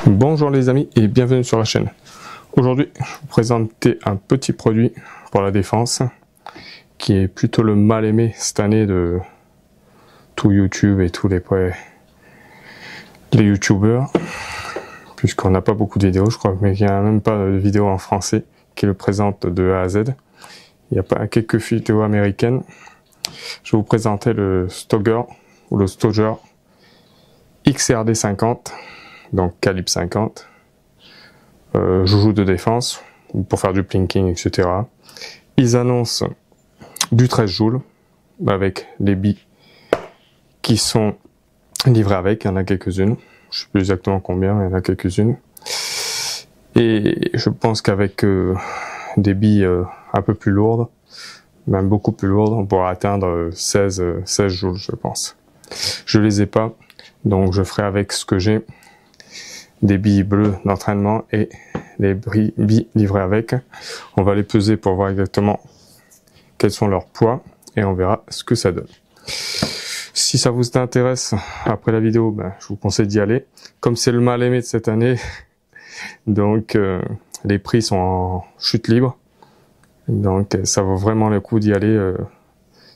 Bonjour les amis et bienvenue sur la chaîne. Aujourd'hui, je vais vous présenter un petit produit pour la défense qui est plutôt le mal aimé cette année de tout YouTube et tous les YouTubeurs, puisqu'on n'a pas beaucoup de vidéos, je crois, mais il n'y a même pas de vidéo en français qui le présente de A à Z. Il n'y a pas quelques vidéos américaines. Je vais vous présenter le Stoger ou le Stoger XRD 50. Donc calibre 50, joujou de défense, pour faire du plinking, etc. Ils annoncent du 13 joules, avec les billes qui sont livrées avec, il y en a quelques-unes, je ne sais plus exactement combien, il y en a quelques-unes. Et je pense qu'avec des billes un peu plus lourdes, même beaucoup plus lourdes, on pourra atteindre 16 joules, je pense. Je les ai pas, donc je ferai avec ce que j'ai. Des billes bleues d'entraînement et les billes livrées avec. On va les peser pour voir exactement quels sont leurs poids et on verra ce que ça donne. Si ça vous intéresse, après la vidéo, je vous conseille d'y aller. Comme c'est le mal aimé de cette année, donc les prix sont en chute libre. Donc ça vaut vraiment le coup d'y aller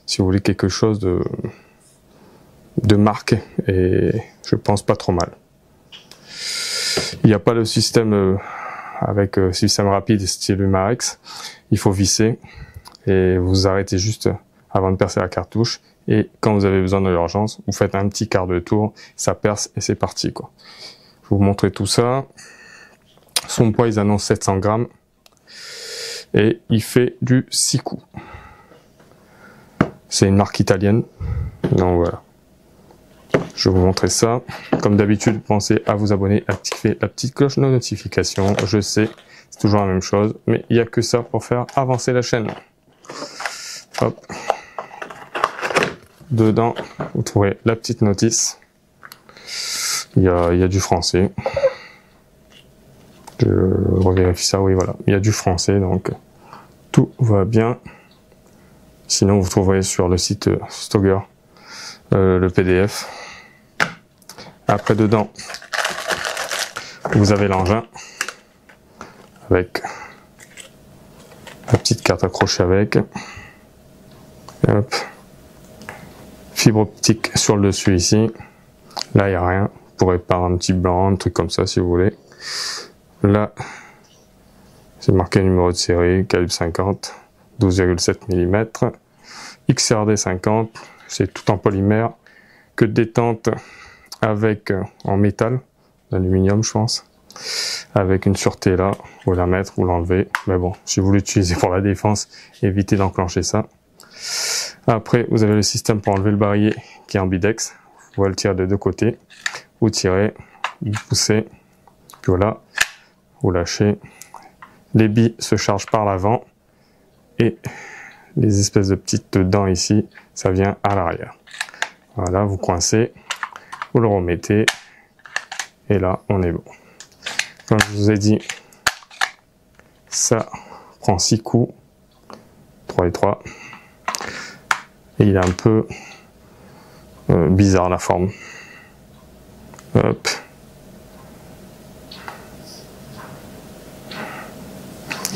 si vous voulez quelque chose de marque et je pense pas trop mal. Il n'y a pas le système avec système rapide style Umarex. Il faut visser et vous arrêtez juste avant de percer la cartouche. Et quand vous avez besoin de l'urgence, vous faites un petit quart de tour, ça perce et c'est parti, quoi. Je vais vous montrer tout ça. Son poids, ils annoncent 700 grammes et il fait du 6 coups. C'est une marque italienne, donc voilà. Je vais vous montrer ça. Comme d'habitude, pensez à vous abonner, activer la petite cloche de notification. Je sais, c'est toujours la même chose, mais il n'y a que ça pour faire avancer la chaîne. Hop. Dedans, vous trouverez la petite notice. Il y a du français. Je revérifie ça, oui, voilà. Il y a du français, donc tout va bien. Sinon, vous trouverez sur le site Stoger le PDF. Après, dedans, vous avez l'engin avec la petite carte accrochée avec. Hop. Fibre optique sur le dessus ici. Là, il n'y a rien. Vous pourrez peindre un petit blanc, un truc comme ça si vous voulez. Là, c'est marqué numéro de série, calibre 50, 12,7 mm. XRD 50, c'est tout en polymère. Que de détente avec en métal, d'aluminium je pense, avec une sûreté là, vous la mettre, vous l'enlever, mais bon, si vous l'utilisez pour la défense, évitez d'enclencher ça. Après, vous avez le système pour enlever le barillet qui est ambidex, vous pouvez le tirer de deux côtés, vous tirez, vous poussez, puis voilà, vous lâchez, les billes se chargent par l'avant, et les espèces de petites dents ici, ça vient à l'arrière. Voilà, vous coincez, vous le remettez, et là, on est bon. Comme je vous ai dit, ça prend 6 coups, 3 et 3, et il est un peu bizarre la forme. Hop.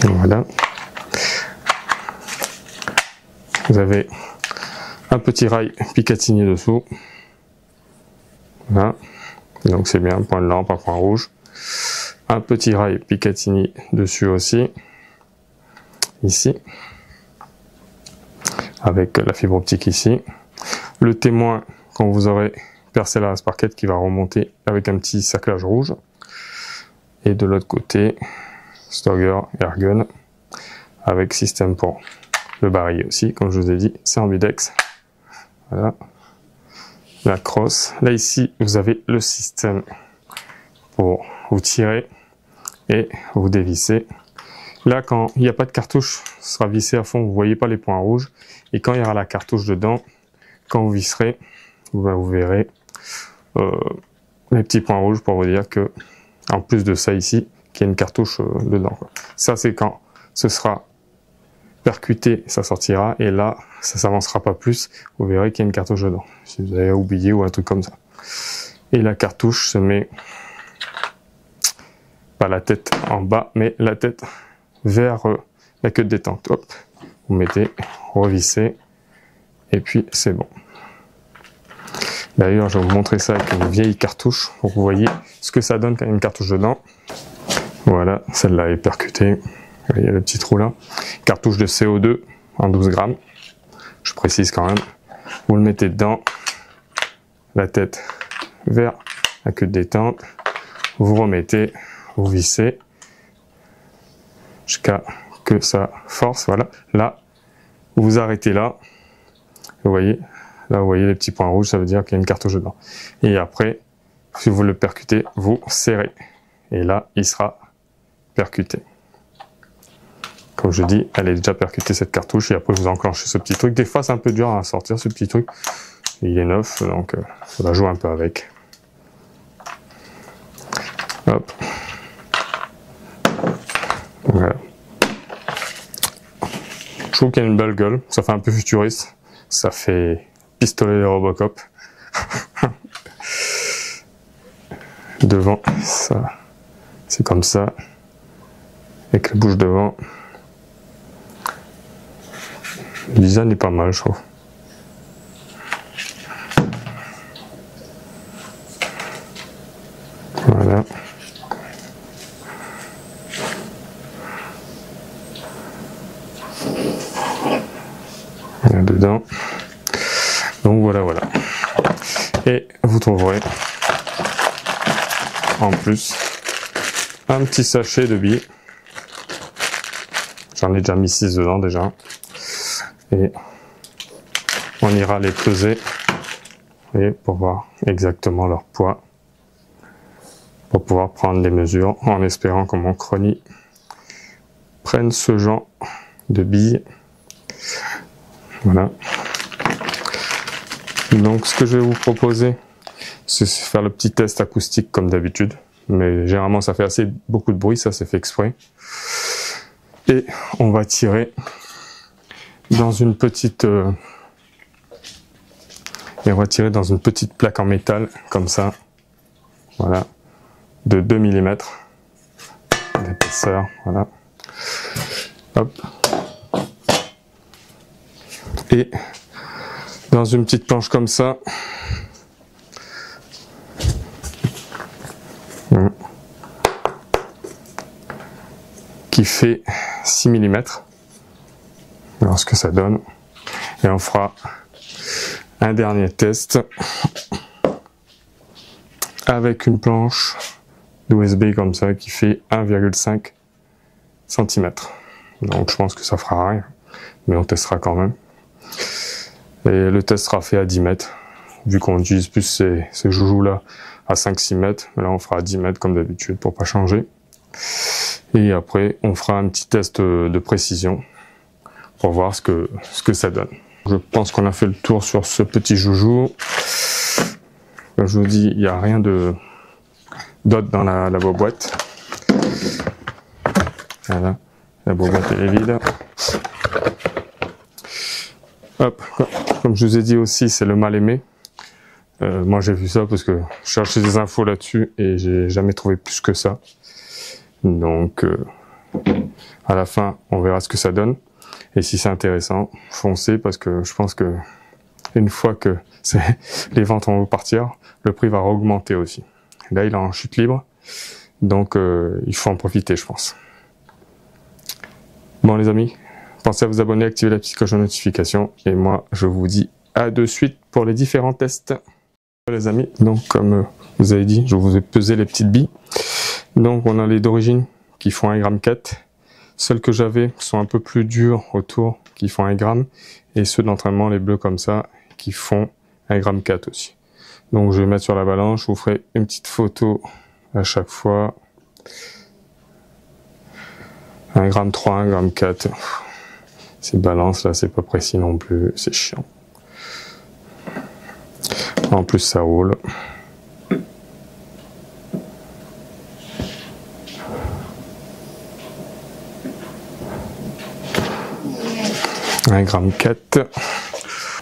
Et voilà. Vous avez un petit rail Picatinny dessous. Voilà. Donc c'est bien, point de lampe, un point rouge. Un petit rail Picatinny dessus aussi. Ici. Avec la fibre optique ici. Le témoin, quand vous aurez percé la sparquette qui va remonter avec un petit cerclage rouge. Et de l'autre côté, Stoger Airgun. Avec système pour le barillet aussi, comme je vous ai dit, c'est ambidex. Voilà. La crosse. Là ici, vous avez le système pour vous tirer et vous dévisser. Là, quand il n'y a pas de cartouche, ce sera vissé à fond, vous voyez pas les points rouges. Et quand il y aura la cartouche dedans, quand vous visserez, vous verrez les petits points rouges pour vous dire que, en plus de ça ici, qu'il y a une cartouche dedans, quoi. Ça, c'est quand ce sera percuté, ça sortira, et là, ça s'avancera pas plus, vous verrez qu'il y a une cartouche dedans, si vous avez oublié ou un truc comme ça. Et la cartouche se met pas la tête en bas, mais la tête vers la queue de détente. Hop, vous mettez, revissez, et puis c'est bon. D'ailleurs, je vais vous montrer ça avec une vieille cartouche pour que vous voyez ce que ça donne quand il y a une cartouche dedans. Voilà, celle-là est percutée. Il y a le petit trou là. Cartouche de CO2 en 12 grammes. Je précise quand même. Vous le mettez dedans, la tête vers la queue de détente. Vous remettez, vous vissez jusqu'à que ça force. Voilà. Là, vous arrêtez là. Vous voyez. Là, vous voyez les petits points rouges, ça veut dire qu'il y a une cartouche dedans. Et après, si vous le percutez, vous serrez. Et là, il sera percuté. Comme je dis, elle est déjà percutée cette cartouche. Et après, vous enclenchez ce petit truc. Des fois, c'est un peu dur à sortir ce petit truc. Il est neuf, donc il faudra jouer un peu avec. Hop. Voilà. Je trouve qu'il y a une belle gueule. Ça fait un peu futuriste. Ça fait pistolet de Robocop. Devant, ça, c'est comme ça. Avec la bouche devant. Le design est pas mal, je trouve. Voilà. Dedans. Donc voilà. Et vous trouverez en plus un petit sachet de billes. J'en ai déjà mis 6 dedans déjà. Et on ira les peser et pour voir exactement leur poids. Pour pouvoir prendre les mesures en espérant que mon chrony prenne ce genre de billes. Voilà. Donc ce que je vais vous proposer, c'est faire le petit test acoustique comme d'habitude. Mais généralement ça fait beaucoup de bruit, ça c'est fait exprès. Et on va tirer dans une petite plaque en métal, comme ça. Voilà. De 2 mm d'épaisseur. Voilà. Hop. Et dans une petite planche comme ça, qui fait 6 mm. Alors ce que ça donne. Et on fera un dernier test avec une planche d'USB comme ça qui fait 1,5 cm. Donc je pense que ça fera rien, mais on testera quand même. Et le test sera fait à 10 mètres, vu qu'on utilise plus ces joujoux là à 5-6 mètres. Là on fera à 10 mètres comme d'habitude pour pas changer. Et après on fera un petit test de précision pour voir ce que ça donne. Je pense qu'on a fait le tour sur ce petit joujou. Comme je vous dis, il n'y a rien d'autre dans la boîte. Voilà, la boîte est vide. Hop, comme je vous ai dit aussi, c'est le mal aimé. Moi j'ai vu ça parce que je cherchais des infos là-dessus et j'ai jamais trouvé plus que ça. Donc à la fin, on verra ce que ça donne. Et si c'est intéressant, foncez, parce que je pense que une fois que les ventes vont partir, le prix va augmenter aussi. Là, il est en chute libre, donc il faut en profiter, je pense. Bon les amis, pensez à vous abonner, activer la petite cloche de notification, et moi je vous dis à de suite pour les différents tests. Les amis, donc comme vous avez dit, je vous ai pesé les petites billes. Donc on a les d'origine qui font 1,4 g. Celles que j'avais sont un peu plus dures autour, qui font 1 g, et ceux d'entraînement, les bleus comme ça, qui font 1,4 g aussi. Donc je vais mettre sur la balance, je vous ferai une petite photo à chaque fois. 1,3 g, 1,4 g. Ces balances là, c'est pas précis non plus, c'est chiant. En plus ça roule. Un gramme 4.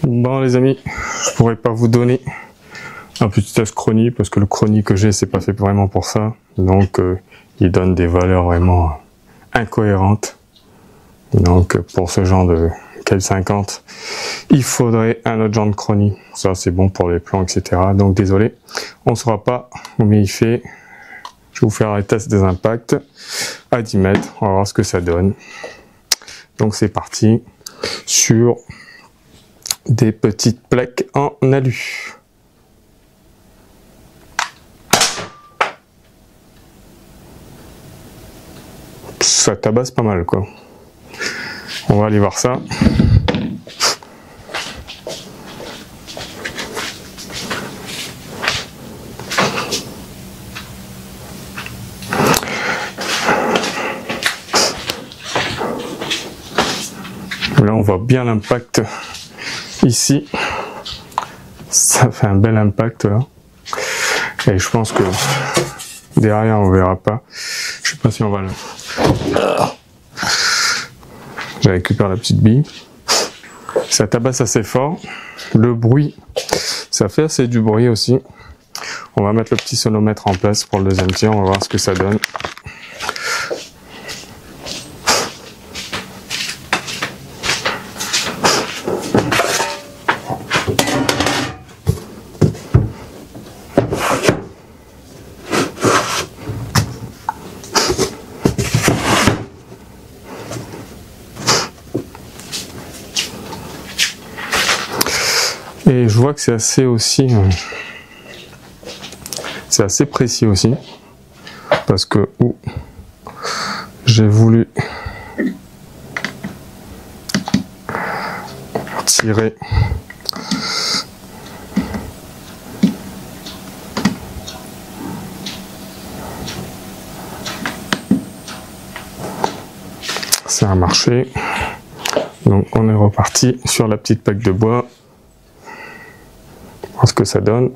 Bon les amis, je pourrais pas vous donner un petit test chrony parce que le chrony que j'ai c'est pas fait vraiment pour ça. Donc il donne des valeurs vraiment incohérentes. Donc pour ce genre de Keil 50, il faudrait un autre genre de chronie. Ça c'est bon pour les plans, etc. Donc désolé, on ne saura pas combien il fait. Je vais vous faire les tests des impacts à 10 mètres. On va voir ce que ça donne. Donc c'est parti sur des petites plaques en alu. Ça tabasse pas mal quoi. On va aller voir ça. Là on voit bien l'impact ici. Ça fait un bel impact là. Et je pense que derrière on verra pas. Je sais pas si on va le... Je récupère la petite bille. Ça tabasse assez fort. Le bruit, ça fait assez du bruit aussi. On va mettre le petit sonomètre en place pour le deuxième tir. On va voir ce que ça donne. Et je vois que c'est assez aussi, c'est assez précis aussi, parce que j'ai voulu tirer ça a marché. Donc on est reparti sur la petite plaque de bois. Ce que ça donne.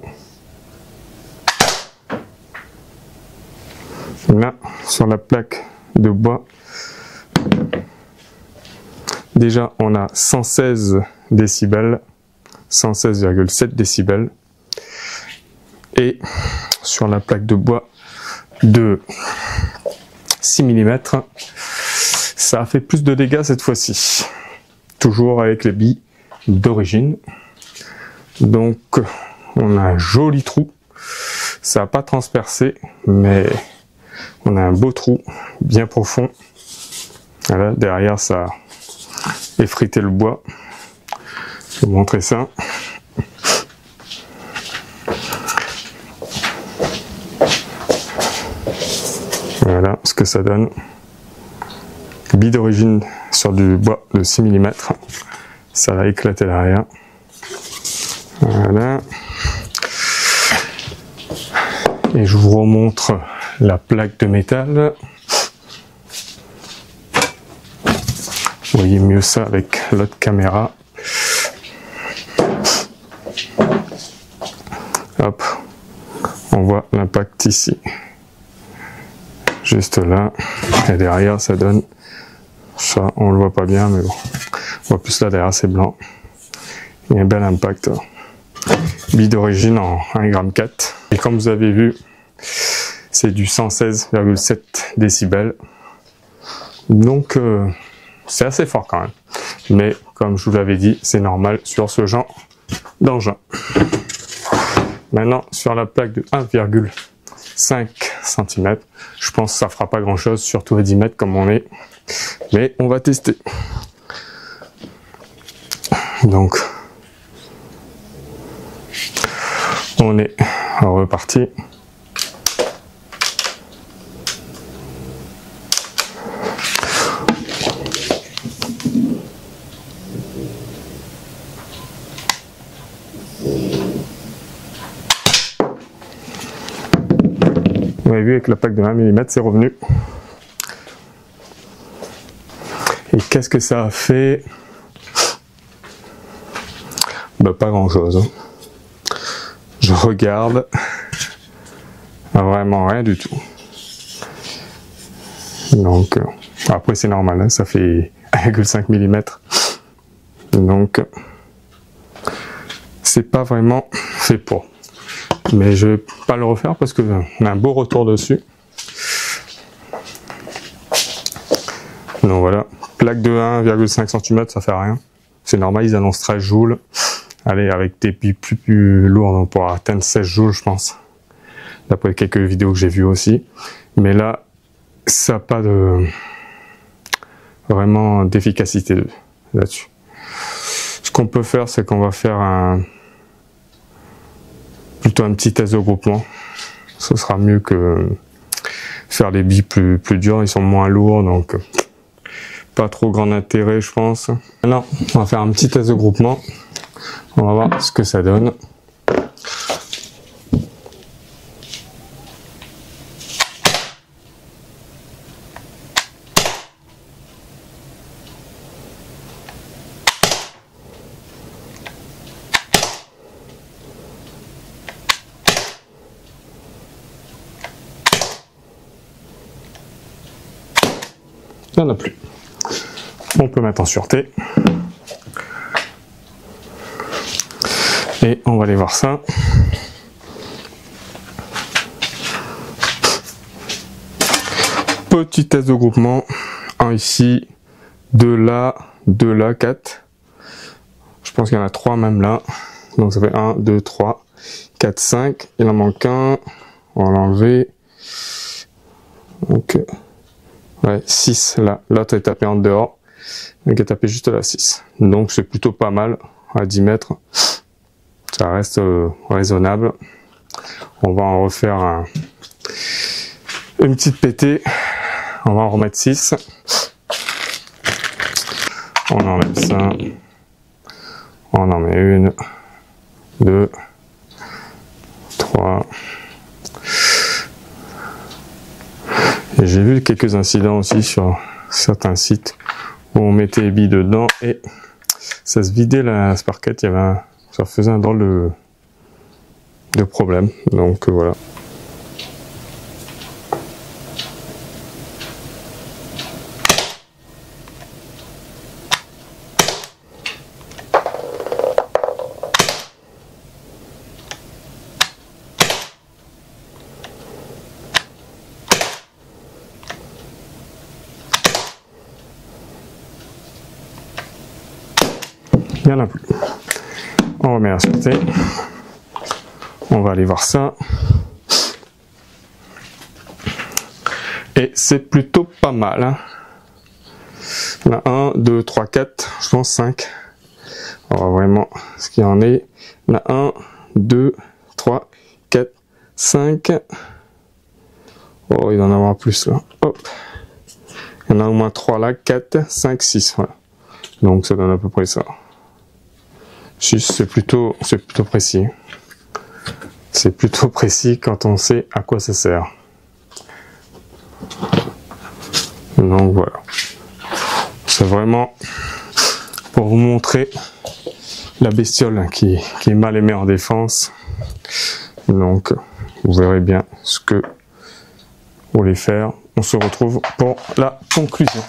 Là, sur la plaque de bois, déjà on a 116 décibels, 116,7 décibels. Et sur la plaque de bois de 6 mm, ça a fait plus de dégâts cette fois-ci. Toujours avec les billes d'origine. Donc on a un joli trou, ça n'a pas transpercé, mais on a un beau trou bien profond. Voilà, derrière ça a effrité le bois. Je vais vous montrer ça. Voilà ce que ça donne. Bille d'origine sur du bois de 6 mm, ça va éclater l'arrière. Voilà. Et je vous remontre la plaque de métal. Vous voyez mieux ça avec l'autre caméra. Hop, on voit l'impact ici. Juste là. Et derrière ça donne ça, on le voit pas bien, mais bon. On voit plus là derrière, c'est blanc. Il y a un bel impact. Bille d'origine en 1,4 g. Et comme vous avez vu, c'est du 116,7 décibels. Donc c'est assez fort quand même. Mais comme je vous l'avais dit, c'est normal sur ce genre d'engin. Maintenant, sur la plaque de 1,5 cm, je pense que ça fera pas grand chose, surtout à 10 mètres comme on est. Mais on va tester. Donc on est reparti. Vous avez vu avec la plaque de 1 mm, c'est revenu. Et qu'est-ce que ça a fait? Bah, pas grand chose. Je regarde, vraiment rien du tout. Donc après c'est normal, hein, ça fait 1,5 mm. Donc c'est pas vraiment fait pour. Mais je vais pas le refaire parce que on a un beau retour dessus. Donc voilà, plaque de 1,5 cm, ça fait rien. C'est normal, ils annoncent 13 joules. Allez, avec des billes plus lourdes, on pourra atteindre 16 joules, je pense. D'après quelques vidéos que j'ai vues aussi. Mais là, ça n'a pas de vraiment d'efficacité là-dessus. Ce qu'on peut faire, c'est qu'on va faire plutôt un petit test de groupement. Ce sera mieux que faire les billes plus dures, ils sont moins lourds, donc pas trop grand intérêt, je pense. Maintenant, on va faire un petit test de groupement. On va voir ce que ça donne. Il n'y en a plus. On peut mettre en sûreté. Et on va aller voir ça. Petit test de groupement. Un ici, deux là, 4. Je pense qu'il y en a 3 même là. Donc ça fait 1, 2, 3, 4, 5. Il en manque un. On va l'enlever. Donc, ouais, 6 là. L'autre est tapé en dehors. Donc il est tapé juste là 6. Donc c'est plutôt pas mal à 10 mètres. Ça reste raisonnable. On va en refaire une petite pétée. On va en remettre 6. On enlève ça. On en met 1, 2, 3. Et j'ai vu quelques incidents aussi sur certains sites où on mettait les billes dedans et ça se vidait la sparkette. Ça faisait un drôle de problème. Donc voilà. Il n'y en a plus. On remet la sûreté. On va aller voir ça. Et c'est plutôt pas mal. Hein. On a 1, 2, 3, 4, je pense 5. On va vraiment ce qu'il y en est. On a 1, 2, 3, 4, 5. Oh, il doit en avoir plus là. Hop. Il y en a au moins 3 là, 4, 5, 6. Voilà. Donc ça donne à peu près ça. 6, c'est plutôt précis. C'est plutôt précis quand on sait à quoi ça sert. Donc voilà. C'est vraiment pour vous montrer la bestiole qui est mal aimée en défense. Donc vous verrez bien ce que vous voulez faire. On se retrouve pour la conclusion.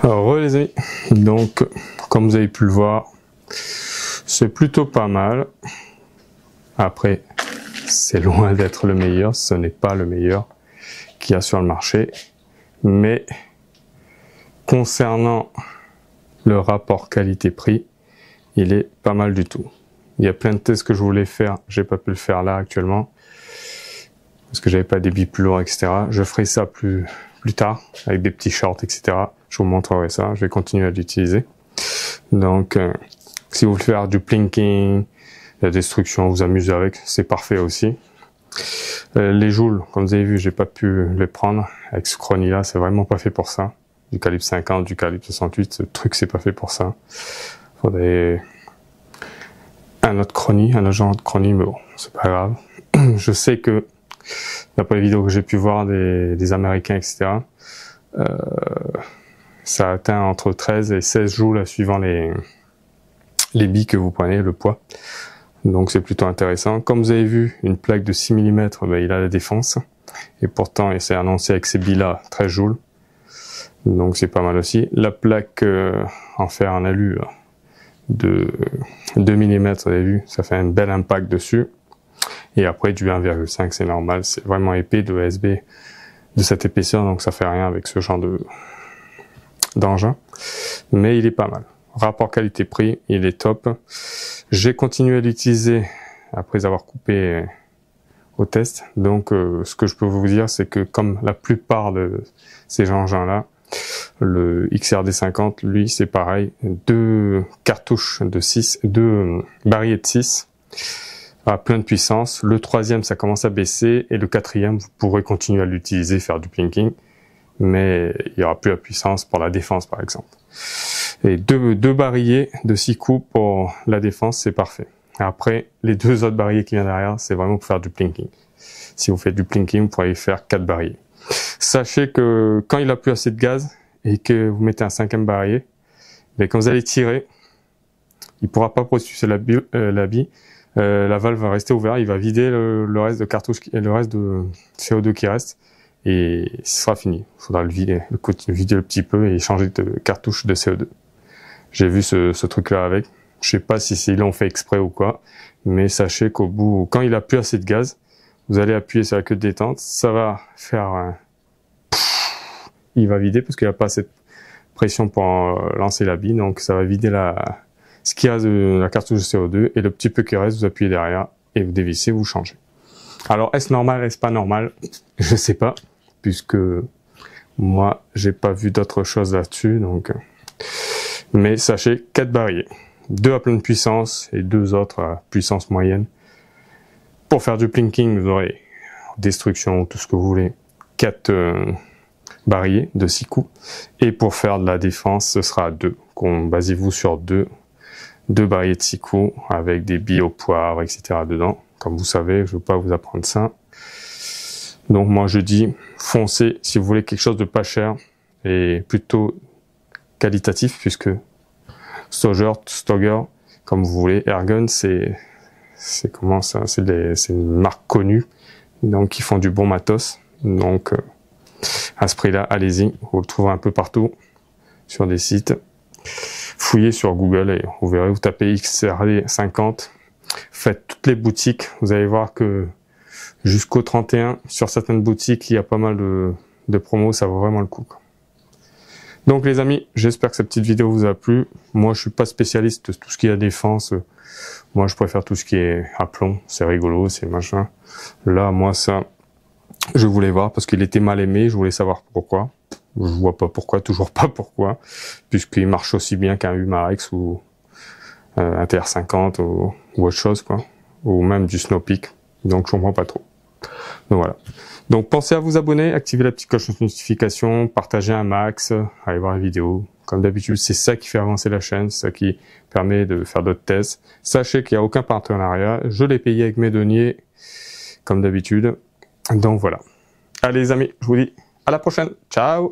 Alors les amis, donc comme vous avez pu le voir, c'est plutôt pas mal. Après, c'est loin d'être le meilleur, ce n'est pas le meilleur qu'il y a sur le marché. Mais concernant le rapport qualité-prix, il est pas mal du tout. Il y a plein de tests que je voulais faire, j'ai pas pu le faire là actuellement, parce que j'avais pas des billes plus lourds, etc. Je ferai ça plus tard, avec des petits shorts, etc. Je vous montrerai ça, je vais continuer à l'utiliser. Donc, si vous voulez faire du plinking, la destruction, vous amusez avec, c'est parfait aussi. Les joules, comme vous avez vu, j'ai pas pu les prendre. Avec ce chrony là, c'est vraiment pas fait pour ça. Du calibre 50, du calibre 68, ce truc c'est pas fait pour ça. Faudrait un autre chrony, un agent de chrony, mais bon, c'est pas grave. Je sais que, d'après les vidéos que j'ai pu voir des Américains, etc., ça atteint entre 13 et 16 joules suivant les billes que vous prenez, le poids. Donc c'est plutôt intéressant. Comme vous avez vu, une plaque de 6 mm, ben, il a la défense. Et pourtant, il s'est annoncé avec ces billes-là 13 joules. Donc c'est pas mal aussi. La plaque en fer en alu de 2 mm, vous avez vu, ça fait un bel impact dessus. Et après du 1,5, c'est normal. C'est vraiment épais de USB de cette épaisseur, donc ça fait rien avec ce genre d'engin, mais il est pas mal. Rapport qualité-prix, il est top. J'ai continué à l'utiliser après avoir coupé au test. Donc, ce que je peux vous dire, c'est que comme la plupart de ces engins-là, le XRD50, lui, c'est pareil. 2 cartouches de 6, 2 barillet de 6 à pleine puissance. Le troisième, ça commence à baisser. Et le quatrième, vous pourrez continuer à l'utiliser, faire du plinking. Mais il n'y aura plus la puissance pour la défense, par exemple. Et deux barillets de 6 coups pour la défense, c'est parfait. Après, les 2 autres barillets qui viennent derrière, c'est vraiment pour faire du plinking. Si vous faites du plinking, vous pourrez faire 4 barillets. Sachez que quand il n'a plus assez de gaz et que vous mettez un 5e barillet, mais quand vous allez tirer, il ne pourra pas propulser la bille. La valve va rester ouverte, il va vider le reste de cartouche et le reste de CO2 qui reste. Et ce sera fini. Il faudra le vider un petit peu et changer de cartouche de CO2. J'ai vu ce truc-là avec. Je sais pas si c'est l'ont fait exprès ou quoi, mais sachez qu'au bout, quand il a plus assez de gaz, vous allez appuyer sur la queue de détente, ça va faire un... Il va vider parce qu'il n'y a pas assez de pression pour lancer la bille, donc ça va vider ce qui reste de la cartouche de CO2 et le petit peu qui reste, vous appuyez derrière et vous dévissez, vous changez. Alors, est-ce normal, est-ce pas normal? Je sais pas, puisque moi, j'ai pas vu d'autre chose là-dessus, donc... Mais sachez, 4 barillets. 2 à pleine puissance et 2 autres à puissance moyenne. Pour faire du plinking, vous aurez destruction, tout ce que vous voulez. 4 barillets de 6 coups. Et pour faire de la défense, ce sera 2. Basez-vous sur 2 barillets de 6 coups avec des billes au poivre, etc. dedans. Comme vous savez, je ne veux pas vous apprendre ça. Donc moi je dis, foncez si vous voulez quelque chose de pas cher et plutôt qualitatif, puisque Stoeger, comme vous voulez, Airgun, c'est comment ça, c'est une marque connue, donc ils font du bon matos. Donc à ce prix-là, allez-y, vous le trouverez un peu partout sur des sites. Fouillez sur Google et vous verrez, vous tapez XRD50, faites toutes les boutiques, vous allez voir que jusqu'au 31, sur certaines boutiques, il y a pas mal de promos, ça vaut vraiment le coup. Donc les amis, j'espère que cette petite vidéo vous a plu. Moi je suis pas spécialiste de tout ce qui est à défense. Moi je préfère tout ce qui est à plomb, c'est rigolo, c'est machin. Là moi ça, je voulais voir parce qu'il était mal aimé, je voulais savoir pourquoi. Je vois pas pourquoi, toujours pas pourquoi, puisqu'il marche aussi bien qu'un Humarex ou un TR50 ou autre chose quoi, ou même du Snowpeak. Donc je comprends pas trop. Donc voilà. Donc pensez à vous abonner, activer la petite cloche de notification, partager un max, allez voir la vidéo. Comme d'habitude, c'est ça qui fait avancer la chaîne, c'est ça qui permet de faire d'autres tests. Sachez qu'il n'y a aucun partenariat, je l'ai payé avec mes deniers, comme d'habitude. Donc voilà. Allez les amis, je vous dis à la prochaine. Ciao!